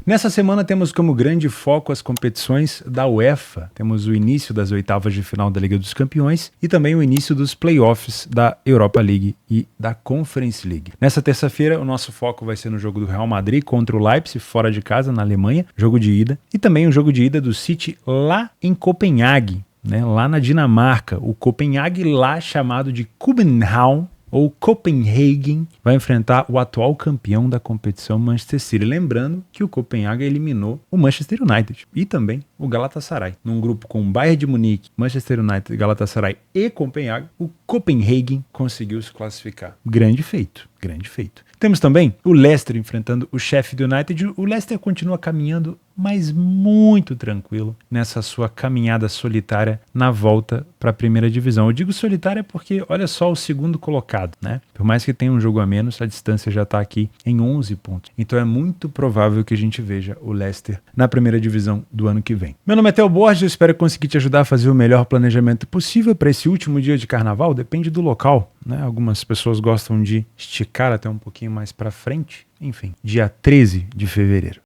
Nessa semana temos como grande foco as competições da UEFA. Temos o início das oitavas de final da Liga dos Campeões e também o início dos playoffs da Europa League e da Conference League. Nessa terça-feira, o nosso foco vai ser no jogo do Real Madrid contra o Leipzig, fora de casa, na Alemanha, jogo de ida, e também o jogo de ida do City lá em Copenhague, lá na Dinamarca. O Copenhague, lá chamado de København, ou Copenhagen, vai enfrentar o atual campeão da competição, Manchester City. Lembrando que o Copenhagen eliminou o Manchester United e também o Galatasaray. Num grupo com Bayern de Munique, Manchester United, Galatasaray e Copenhagen, o Copenhagen conseguiu se classificar. Grande feito, grande feito. Temos também o Leicester enfrentando o Sheffield United. O Leicester continua caminhando, mas muito tranquilo nessa sua caminhada solitária na volta para a primeira divisão. Eu digo solitária porque olha só o segundo colocado, né? Por mais que tenha um jogo a menos, a distância já está aqui em 11 pontos. Então é muito provável que a gente veja o Leicester na primeira divisão do ano que vem. Meu nome é Theo Borges, eu espero conseguir te ajudar a fazer o melhor planejamento possível para esse último dia de carnaval. Depende do local, né? Algumas pessoas gostam de esticar até um pouquinho mais para frente. Enfim, dia 13 de fevereiro.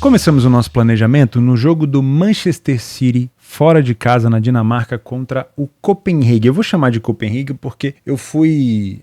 Começamos o nosso planejamento no jogo do Manchester City fora de casa na Dinamarca contra o Copenhagen. Eu vou chamar de Copenhagen porque eu fui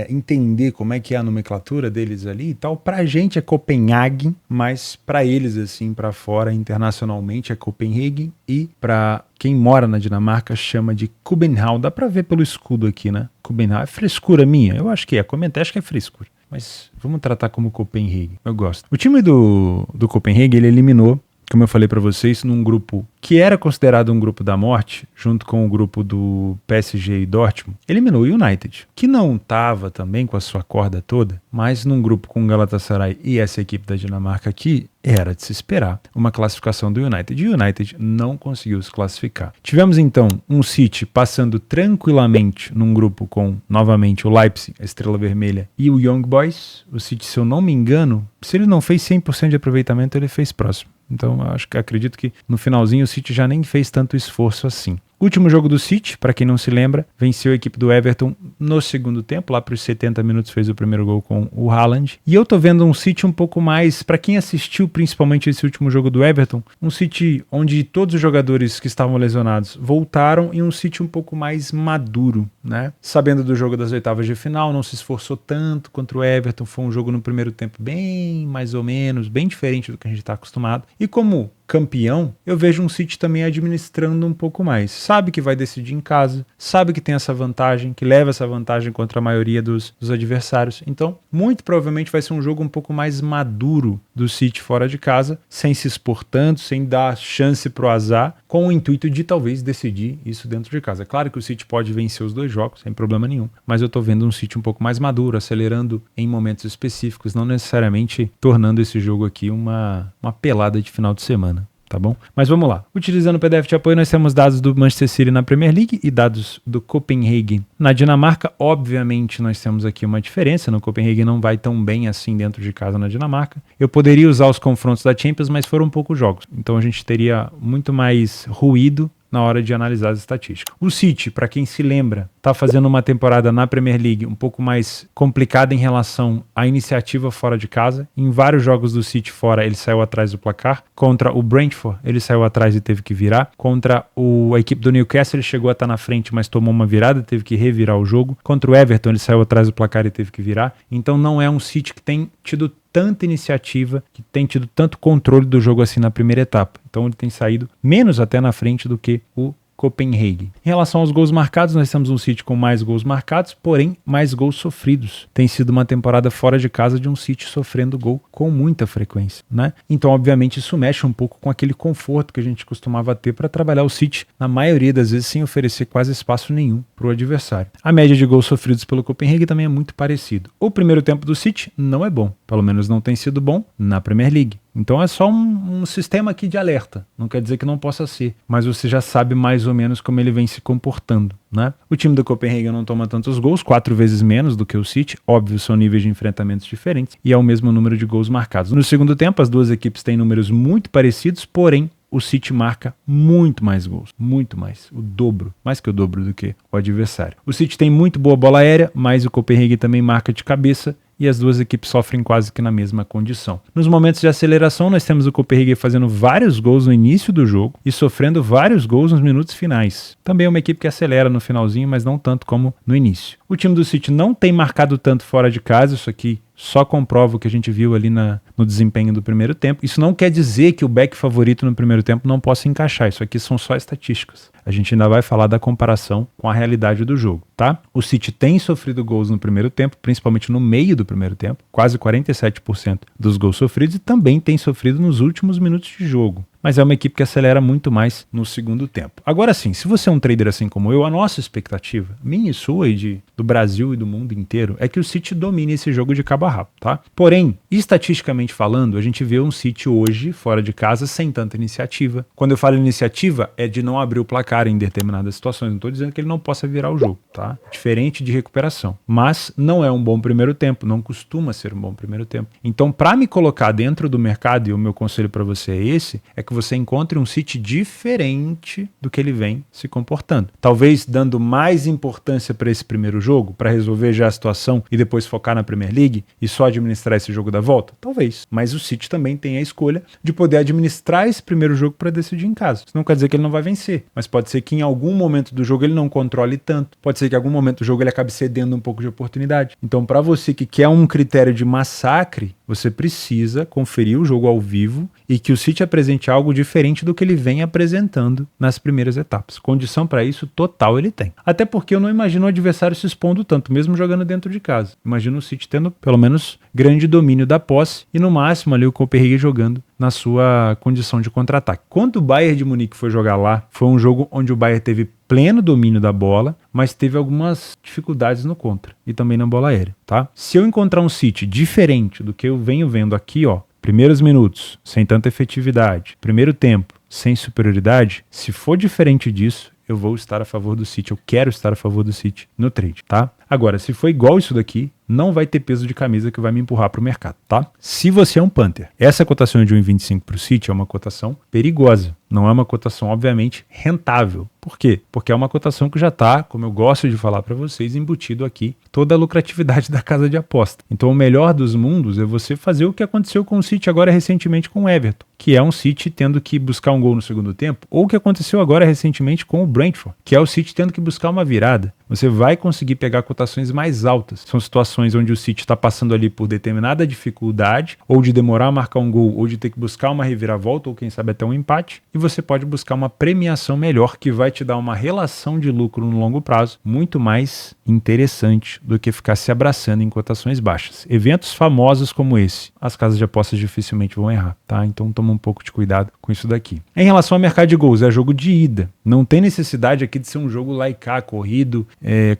entender como é que é a nomenclatura deles ali e tal. Pra gente é Copenhagen, mas pra eles assim, pra fora internacionalmente é Copenhagen e pra quem mora na Dinamarca chama de København. Dá pra ver pelo escudo aqui, né? København. É frescura minha? Eu acho que é. Comentei, acho que é frescura. Mas vamos tratar como Copenhagen. Eu gosto. O time do Copenhagen, ele eliminou, como eu falei pra vocês, num grupo que era considerado um grupo da morte, junto com o grupo do PSG e Dortmund, eliminou o United, que não estava também com a sua corda toda, mas num grupo com o Galatasaray e essa equipe da Dinamarca aqui, era de se esperar uma classificação do United. E o United não conseguiu se classificar. Tivemos então um City passando tranquilamente num grupo com, novamente, o Leipzig, a Estrela Vermelha, e o Young Boys. O City, se eu não me engano, se ele não fez 100% de aproveitamento, ele fez próximo. Então, acredito que no finalzinho o City já nem fez tanto esforço assim. Último jogo do City, para quem não se lembra, venceu a equipe do Everton no segundo tempo, lá para os 70 minutos fez o primeiro gol com o Haaland. E eu tô vendo um City um pouco mais, para quem assistiu principalmente esse último jogo do Everton, um City onde todos os jogadores que estavam lesionados voltaram e um City um pouco mais maduro, né? Sabendo do jogo das oitavas de final, não se esforçou tanto contra o Everton, foi um jogo no primeiro tempo bem mais ou menos, bem diferente do que a gente está acostumado. E como campeão, eu vejo um City também administrando um pouco mais. Sabe que vai decidir em casa, sabe que tem essa vantagem, que leva essa vantagem contra a maioria dos adversários. Então, muito provavelmente vai ser um jogo um pouco mais maduro do City fora de casa, sem se expor tanto, sem dar chance pro azar, com o intuito de talvez decidir isso dentro de casa. Claro que o City pode vencer os dois jogos, sem problema nenhum, mas eu tô vendo um City um pouco mais maduro, acelerando em momentos específicos, não necessariamente tornando esse jogo aqui uma pelada de final de semana. Tá bom? Mas vamos lá. Utilizando o PDF de apoio, nós temos dados do Manchester City na Premier League e dados do Copenhagen na Dinamarca. Obviamente, nós temos aqui uma diferença. No Copenhagen não vai tão bem assim dentro de casa na Dinamarca. Eu poderia usar os confrontos da Champions, mas foram poucos jogos. Então a gente teria muito mais ruído na hora de analisar as estatísticas. O City, para quem se lembra, está fazendo uma temporada na Premier League um pouco mais complicada em relação à iniciativa fora de casa. Em vários jogos do City fora, ele saiu atrás do placar. Contra o Brentford, ele saiu atrás e teve que virar. Contra a equipe do Newcastle, ele chegou a estar na frente, mas tomou uma virada, teve que revirar o jogo. Contra o Everton, ele saiu atrás do placar e teve que virar. Então não é um City que tem tido tanta iniciativa, que tem tido tanto controle do jogo assim na primeira etapa. Então ele tem saído menos até na frente do que o Copenhagen. Em relação aos gols marcados, nós temos um City com mais gols marcados, porém mais gols sofridos. Tem sido uma temporada fora de casa de um City sofrendo gol com muita frequência, né? Então, obviamente, isso mexe um pouco com aquele conforto que a gente costumava ter para trabalhar o City, na maioria das vezes sem oferecer quase espaço nenhum para o adversário. A média de gols sofridos pelo Copenhagen também é muito parecido. O primeiro tempo do City não é bom, pelo menos não tem sido bom na Premier League. Então é só um sistema aqui de alerta, não quer dizer que não possa ser, mas você já sabe mais ou menos como ele vem se comportando, né? O time do Copenhagen não toma tantos gols, 4 vezes menos do que o City, óbvio, são níveis de enfrentamentos diferentes, e é o mesmo número de gols marcados. No segundo tempo, as duas equipes têm números muito parecidos, porém, o City marca muito mais gols, muito mais, o dobro, mais que o dobro do que o adversário. O City tem muito boa bola aérea, mas o Copenhagen também marca de cabeça e as duas equipes sofrem quase que na mesma condição. Nos momentos de aceleração, nós temos o Copenhague fazendo vários gols no início do jogo e sofrendo vários gols nos minutos finais. Também é uma equipe que acelera no finalzinho, mas não tanto como no início. O time do City não tem marcado tanto fora de casa, isso aqui só comprova o que a gente viu ali no desempenho do primeiro tempo. Isso não quer dizer que o back favorito no primeiro tempo não possa encaixar. Isso aqui são só estatísticas. A gente ainda vai falar da comparação com a realidade do jogo, tá? O City tem sofrido gols no primeiro tempo, principalmente no meio do primeiro tempo, quase 47% dos gols sofridos, e também tem sofrido nos últimos minutos de jogo. Mas é uma equipe que acelera muito mais no segundo tempo. Agora sim, se você é um trader assim como eu, a nossa expectativa, minha e sua e do Brasil e do mundo inteiro, é que o City domine esse jogo de cabo a rabo, tá? Porém, estatisticamente falando, a gente vê um City hoje, fora de casa, sem tanta iniciativa. Quando eu falo iniciativa, é de não abrir o placar em determinadas situações. Não estou dizendo que ele não possa virar o jogo, tá? Diferente de recuperação. Mas não é um bom primeiro tempo, não costuma ser um bom primeiro tempo. Então, para me colocar dentro do mercado, e o meu conselho para você é esse, é que você encontre um City diferente do que ele vem se comportando. Talvez dando mais importância para esse primeiro jogo, para resolver já a situação e depois focar na Premier League e só administrar esse jogo da volta? Talvez. Mas o City também tem a escolha de poder administrar esse primeiro jogo para decidir em casa. Isso não quer dizer que ele não vai vencer, mas pode ser que em algum momento do jogo ele não controle tanto. Pode ser que em algum momento do jogo ele acabe cedendo um pouco de oportunidade. Então, para você que quer um critério de massacre, você precisa conferir o jogo ao vivo e que o City apresente algo diferente do que ele vem apresentando nas primeiras etapas. Condição para isso total ele tem. Até porque eu não imagino o adversário se expondo tanto, mesmo jogando dentro de casa. Imagino o City tendo pelo menos grande domínio da posse e no máximo ali o Copenhague jogando na sua condição de contra-ataque. Quando o Bayern de Munique foi jogar lá, foi um jogo onde o Bayern teve pleno domínio da bola, mas teve algumas dificuldades no contra e também na bola aérea, tá? Se eu encontrar um City diferente do que eu venho vendo aqui, ó, primeiros minutos, sem tanta efetividade, primeiro tempo, sem superioridade, se for diferente disso, eu vou estar a favor do City, eu quero estar a favor do City no trade, tá? Agora, se for igual isso daqui, não vai ter peso de camisa que vai me empurrar para o mercado, tá? Se você é um Panther, essa cotação de 1,25 para o City é uma cotação perigosa, não é uma cotação, obviamente, rentável. Por quê? Porque é uma cotação que já está, como eu gosto de falar para vocês, embutido aqui toda a lucratividade da casa de aposta. Então, o melhor dos mundos é você fazer o que aconteceu com o City agora recentemente com o Everton, que é um City tendo que buscar um gol no segundo tempo, ou o que aconteceu agora recentemente com o Brentford, que é o City tendo que buscar uma virada. Você vai conseguir pegar cotações mais altas. São situações onde o City está passando ali por determinada dificuldade, ou de demorar a marcar um gol, ou de ter que buscar uma reviravolta, ou quem sabe até um empate, e você pode buscar uma premiação melhor que vai te dar uma relação de lucro no longo prazo muito mais interessante do que ficar se abraçando em cotações baixas. Eventos famosos como esse, as casas de apostas dificilmente vão errar, tá? Então toma um pouco de cuidado com isso daqui. Em relação ao mercado de gols, é jogo de ida. Não tem necessidade aqui de ser um jogo lá e cá, corrido,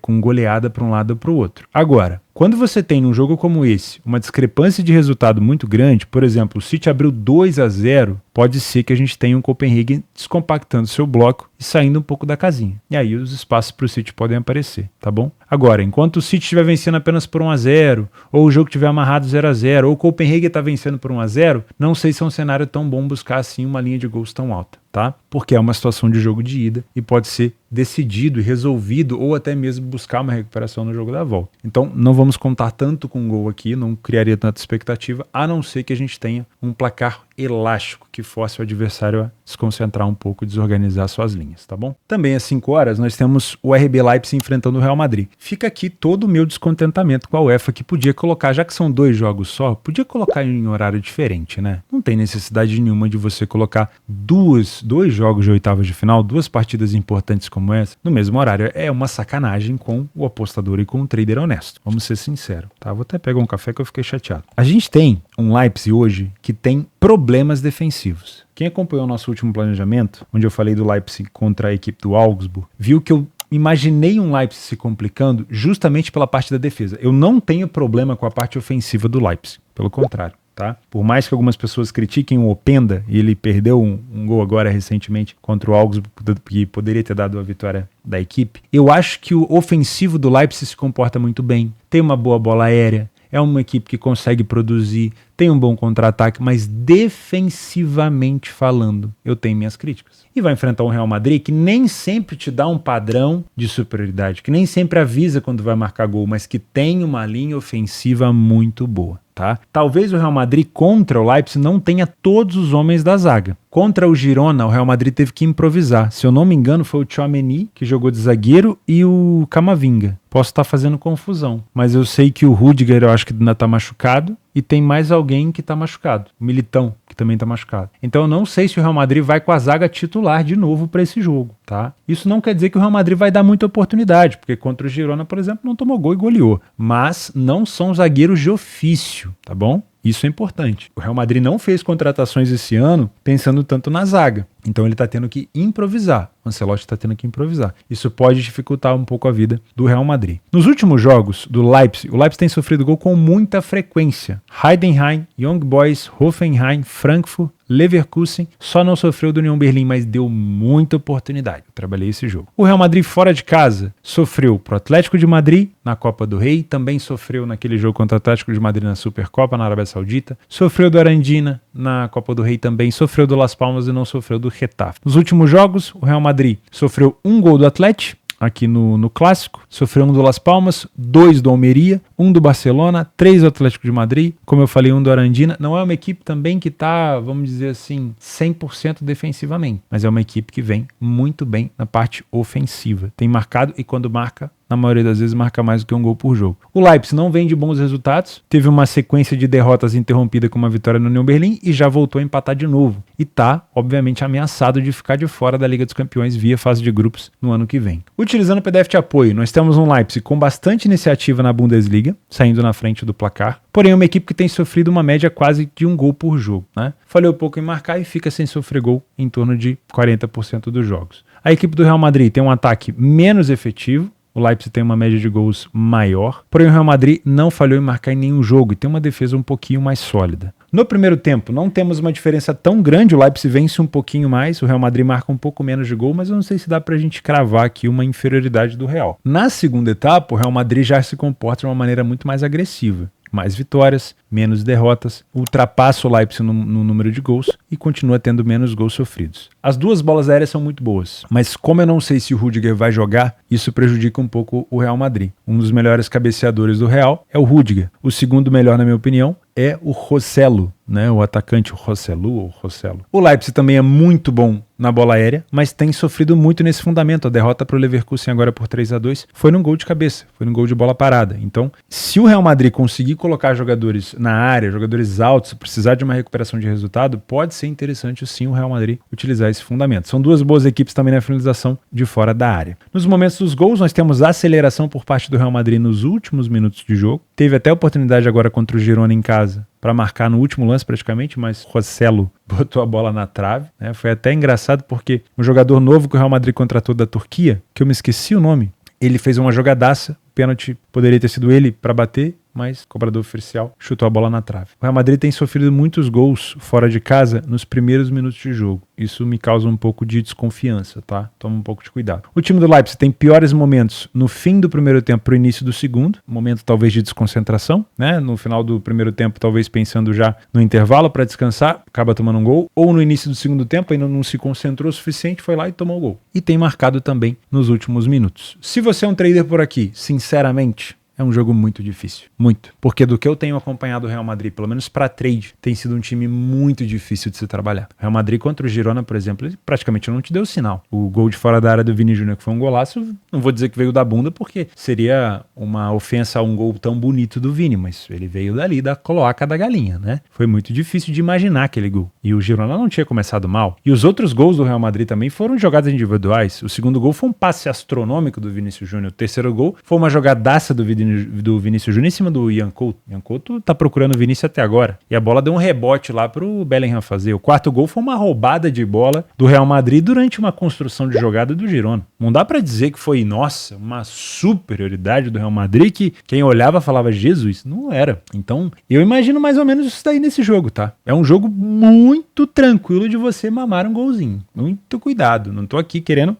com goleada para um lado ou para o outro. Agora, quando você tem num jogo como esse uma discrepância de resultado muito grande, por exemplo, o City abriu 2-0, pode ser que a gente tenha um Copenhague descompactando seu bloco e saindo um pouco da casinha. E aí os espaços para o City podem aparecer, tá bom? Agora, enquanto o City estiver vencendo apenas por 1-0, ou o jogo estiver amarrado 0-0, ou o Copenhague está vencendo por 1-0, não sei se é um cenário tão bom buscar assim uma linha de gols tão alta, tá? Porque é uma situação de jogo de ida e pode ser decidido e resolvido, ou até mesmo buscar uma recuperação no jogo da volta. Então, não vamos contar tanto com o gol aqui, não criaria tanta expectativa, a não ser que a gente tenha um placar elástico que force o adversário a se concentrar um pouco e desorganizar suas linhas, tá bom? Também às 5 horas nós temos o RB Leipzig enfrentando o Real Madrid. Fica aqui todo o meu descontentamento com a UEFA, que podia colocar, já que são 2 jogos só, podia colocar em horário diferente, né? Não tem necessidade nenhuma de você colocar dois jogos de oitavas de final, 2 partidas importantes como essa, no mesmo horário. É uma sacanagem com o apostador e com o trader honesto. Vamos ser sinceros, tá? Vou até pegar um café que eu fiquei chateado. A gente tem um Leipzig hoje que tem problemas defensivos. Quem acompanhou o nosso último planejamento, onde eu falei do Leipzig contra a equipe do Augsburg, viu que eu imaginei um Leipzig se complicando justamente pela parte da defesa. Eu não tenho problema com a parte ofensiva do Leipzig, pelo contrário. Tá? Por mais que algumas pessoas critiquem o Openda, e ele perdeu um gol agora recentemente contra o Augsburg, que poderia ter dado a vitória da equipe, eu acho que o ofensivo do Leipzig se comporta muito bem, tem uma boa bola aérea, é uma equipe que consegue produzir, tem um bom contra-ataque, mas defensivamente falando, eu tenho minhas críticas. E vai enfrentar um Real Madrid que nem sempre te dá um padrão de superioridade, que nem sempre avisa quando vai marcar gol, mas que tem uma linha ofensiva muito boa. Tá? Talvez o Real Madrid contra o Leipzig não tenha todos os homens da zaga. Contra o Girona, o Real Madrid teve que improvisar. Se eu não me engano, foi o Tchouaméni que jogou de zagueiro e o Camavinga. Posso estar fazendo confusão, mas eu sei que o Rüdiger eu acho que ainda está machucado e tem mais alguém que está machucado. O Militão, que também está machucado. Então eu não sei se o Real Madrid vai com a zaga titular de novo para esse jogo, tá? Isso não quer dizer que o Real Madrid vai dar muita oportunidade, porque contra o Girona, por exemplo, não tomou gol e goleou. Mas não são zagueiros de ofício, tá bom? Isso é importante. O Real Madrid não fez contratações esse ano pensando tanto na zaga. Então ele está tendo que improvisar. O Ancelotti está tendo que improvisar. Isso pode dificultar um pouco a vida do Real Madrid. Nos últimos jogos do Leipzig, o Leipzig tem sofrido gol com muita frequência. Heidenheim, Young Boys, Hoffenheim, Frankfurt, Leverkusen, só não sofreu do União Berlim, mas deu muita oportunidade. Eu trabalhei esse jogo. O Real Madrid fora de casa sofreu pro Atlético de Madrid na Copa do Rei, também sofreu naquele jogo contra o Atlético de Madrid na Supercopa, na Arábia Saudita, sofreu do Arandina na Copa do Rei também, sofreu do Las Palmas e não sofreu do Getafe. Nos últimos jogos, o Real Madrid sofreu um gol do Atlético, aqui no Clássico, sofreu um do Las Palmas, 2 do Almeria, 1 do Barcelona, 3 do Atlético de Madrid, como eu falei, 1 do Arandina. Não é uma equipe também que está, vamos dizer assim, 100% defensivamente, mas é uma equipe que vem muito bem na parte ofensiva. Tem marcado e quando marca, na maioria das vezes marca mais do que um gol por jogo. O Leipzig não vem de bons resultados, teve uma sequência de derrotas interrompida com uma vitória no União Berlim e já voltou a empatar de novo. E tá, obviamente, ameaçado de ficar de fora da Liga dos Campeões via fase de grupos no ano que vem. Utilizando o PDF de apoio, nós temos um Leipzig com bastante iniciativa na Bundesliga, saindo na frente do placar, porém uma equipe que tem sofrido uma média quase de um gol por jogo, né? Falhou pouco em marcar e fica sem sofrer gol em torno de 40% dos jogos. A equipe do Real Madrid tem um ataque menos efetivo, o Leipzig tem uma média de gols maior, porém o Real Madrid não falhou em marcar em nenhum jogo e tem uma defesa um pouquinho mais sólida. No primeiro tempo, não temos uma diferença tão grande, o Leipzig vence um pouquinho mais, o Real Madrid marca um pouco menos de gol, mas eu não sei se dá pra gente cravar aqui uma inferioridade do Real. Na segunda etapa, o Real Madrid já se comporta de uma maneira muito mais agressiva. Mais vitórias, menos derrotas, ultrapassa o Leipzig no número de gols e continua tendo menos gols sofridos. As duas bolas aéreas são muito boas, mas como eu não sei se o Rüdiger vai jogar, isso prejudica um pouco o Real Madrid. Um dos melhores cabeceadores do Real é o Rüdiger. O segundo melhor, na minha opinião, é o Rossello, né? O atacante Rossello. O Leipzig também é muito bom na bola aérea, mas tem sofrido muito nesse fundamento. A derrota para o Leverkusen agora por 3-2 foi num gol de cabeça, foi num gol de bola parada. Então, se o Real Madrid conseguir colocar jogadores na área, jogadores altos, precisar de uma recuperação de resultado, pode ser interessante sim o Real Madrid utilizar esse fundamento. São duas boas equipes também na finalização de fora da área. Nos momentos dos gols, nós temos aceleração por parte do Real Madrid nos últimos minutos de jogo. Teve até a oportunidade agora contra o Girona em casa para marcar no último lance praticamente, mas Rossello botou a bola na trave, né? Foi até engraçado porque um jogador novo que o Real Madrid contratou da Turquia, que eu me esqueci o nome, ele fez uma jogadaça, o pênalti poderia ter sido ele para bater, mas o cobrador oficial chutou a bola na trave. O Real Madrid tem sofrido muitos gols fora de casa nos primeiros minutos de jogo. Isso me causa um pouco de desconfiança, tá? Toma um pouco de cuidado. O time do Leipzig tem piores momentos no fim do primeiro tempo para o início do segundo, momento talvez de desconcentração, né? No final do primeiro tempo, talvez pensando já no intervalo para descansar, acaba tomando um gol, ou no início do segundo tempo ainda não se concentrou o suficiente, foi lá e tomou o gol. E tem marcado também nos últimos minutos. Se você é um trader por aqui, sinceramente, é um jogo muito difícil, muito. Porque do que eu tenho acompanhado o Real Madrid, pelo menos para trade, tem sido um time muito difícil de se trabalhar. O Real Madrid contra o Girona, por exemplo, ele praticamente não te deu sinal. O gol de fora da área do Vini Júnior, que foi um golaço, não vou dizer que veio da bunda, porque seria uma ofensa a um gol tão bonito do Vini, mas ele veio dali, da cloaca da galinha, né? Foi muito difícil de imaginar aquele gol. E o Girona não tinha começado mal. E os outros gols do Real Madrid também foram jogadas individuais. O segundo gol foi um passe astronômico do Vinícius Júnior. O terceiro gol foi uma jogadaça do Vinícius Júnior em cima do Ian Couto. Ian Couto tá procurando o Vinícius até agora. E a bola deu um rebote lá pro Bellingham fazer. O quarto gol foi uma roubada de bola do Real Madrid durante uma construção de jogada do Girona. Não dá pra dizer que foi, nossa, uma superioridade do Real Madrid que quem olhava falava, Jesus, não era. Então, eu imagino mais ou menos isso daí nesse jogo, tá? É um jogo muito tranquilo de você mamar um golzinho. Muito cuidado. Não tô aqui querendo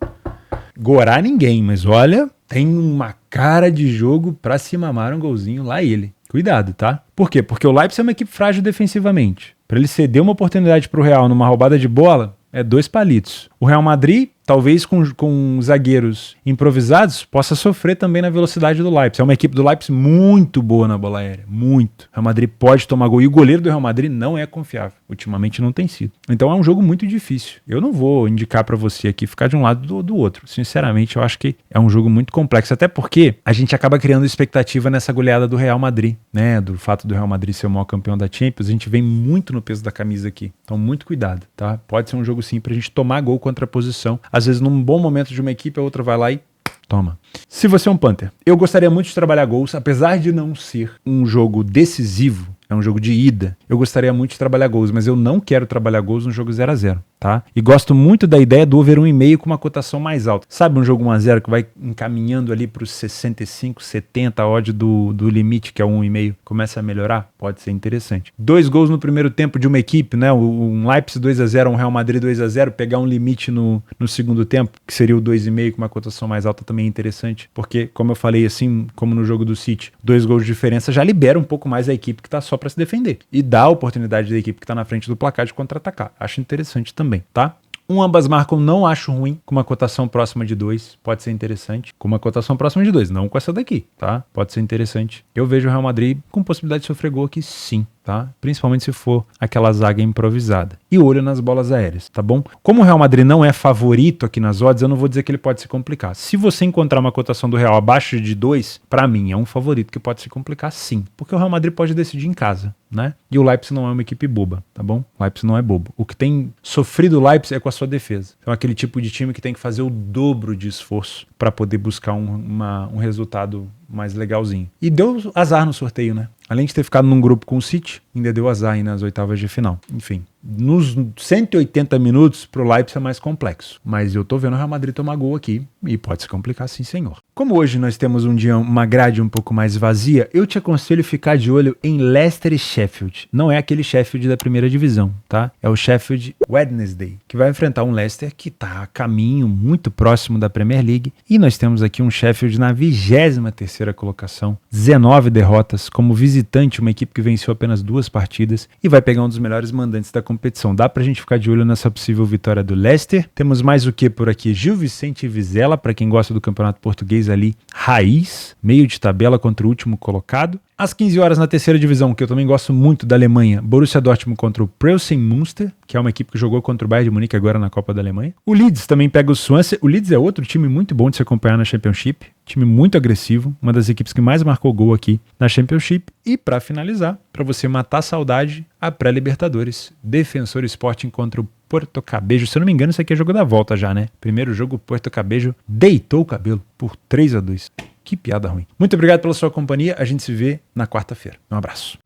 gorar ninguém, mas olha, tem uma cara de jogo pra se mamar um golzinho lá ele. Cuidado, tá? Por quê? Porque o Leipzig é uma equipe frágil defensivamente. Para ele ceder uma oportunidade para o Real numa roubada de bola, é 2 palitos. O Real Madrid, talvez com zagueiros improvisados, possa sofrer também na velocidade do Leipzig. É uma equipe do Leipzig muito boa na bola aérea, muito. O Real Madrid pode tomar gol e o goleiro do Real Madrid não é confiável. Ultimamente não tem sido. Então é um jogo muito difícil. Eu não vou indicar para você aqui ficar de um lado do outro. Sinceramente, eu acho que é um jogo muito complexo, até porque a gente acaba criando expectativa nessa goleada do Real Madrid, né? Do fato do Real Madrid ser o maior campeão da Champions, a gente vem muito no peso da camisa aqui. Então muito cuidado, tá? Pode ser um jogo sim pra gente tomar gol contra a posição. Às vezes num bom momento de uma equipe, a outra vai lá e toma. Se você é um Panther, eu gostaria muito de trabalhar gols, apesar de não ser um jogo decisivo, é um jogo de ida. Eu gostaria muito de trabalhar gols, mas eu não quero trabalhar gols no jogo 0-0, tá? E gosto muito da ideia do over 1,5 com uma cotação mais alta. Sabe um jogo 1-0 que vai encaminhando ali para os 65, 70 a odd do limite, que é 1,5, começa a melhorar? Pode ser interessante. 2 gols no primeiro tempo de uma equipe, né? Um Leipzig 2-0, um Real Madrid 2-0, pegar um limite no segundo tempo, que seria o 2,5 com uma cotação mais alta, também é interessante, porque, como eu falei, assim como no jogo do City, 2 gols de diferença já libera um pouco mais a equipe que tá só para se defender e dá a oportunidade da equipe que tá na frente do placar de contra-atacar. Acho interessante também, tá? Ambas marcam, não acho ruim, com uma cotação próxima de 2, pode ser interessante. Com uma cotação próxima de 2, não com essa daqui, tá? Pode ser interessante. Eu vejo o Real Madrid com possibilidade de sofrer gol aqui sim, tá? Principalmente se for aquela zaga improvisada. E olho nas bolas aéreas, tá bom? Como o Real Madrid não é favorito aqui nas odds, eu não vou dizer que ele pode se complicar. Se você encontrar uma cotação do Real abaixo de 2, pra mim é um favorito que pode se complicar sim, porque o Real Madrid pode decidir em casa, né? E o Leipzig não é uma equipe boba, tá bom? O Leipzig não é bobo. O que tem sofrido o Leipzig é com a sua defesa. Então é aquele tipo de time que tem que fazer o dobro de esforço para poder buscar um resultado mais legalzinho. E deu azar no sorteio, né? Além de ter ficado num grupo com o City, ainda deu azar aí nas oitavas de final. Enfim, nos 180 minutos pro Leipzig é mais complexo. Mas eu tô vendo o Real Madrid tomar gol aqui e pode se complicar sim, senhor. Como hoje nós temos uma grade um pouco mais vazia, eu te aconselho ficar de olho em Leicester e Sheffield. Não é aquele Sheffield da primeira divisão, tá? É o Sheffield Wednesday, que vai enfrentar um Leicester que tá a caminho muito próximo da Premier League. E nós temos aqui um Sheffield na 23ª colocação, 19 derrotas, como visitante, uma equipe que venceu apenas 2 partidas e vai pegar um dos melhores mandantes da competição. Dá pra gente ficar de olho nessa possível vitória do Leicester. Temos mais o que por aqui? Gil Vicente e Vizela, para quem gosta do campeonato português ali, raiz, meio de tabela contra o último colocado. Às 15 horas na terceira divisão, que eu também gosto muito da Alemanha, Borussia Dortmund contra o Preußen Münster, que é uma equipe que jogou contra o Bayern de Munique agora na Copa da Alemanha. O Leeds também pega o Swansea. O Leeds é outro time muito bom de se acompanhar na Championship, time muito agressivo, uma das equipes que mais marcou gol aqui na Championship. E para finalizar, para você matar a saudade, a pré-Libertadores, Defensor Sporting contra o Porto Cabello. Se eu não me engano, isso aqui é jogo da volta já, né? Primeiro jogo, o Porto Cabello deitou o cabelo por 3-2. Que piada ruim. Muito obrigado pela sua companhia. A gente se vê na quarta-feira. Um abraço.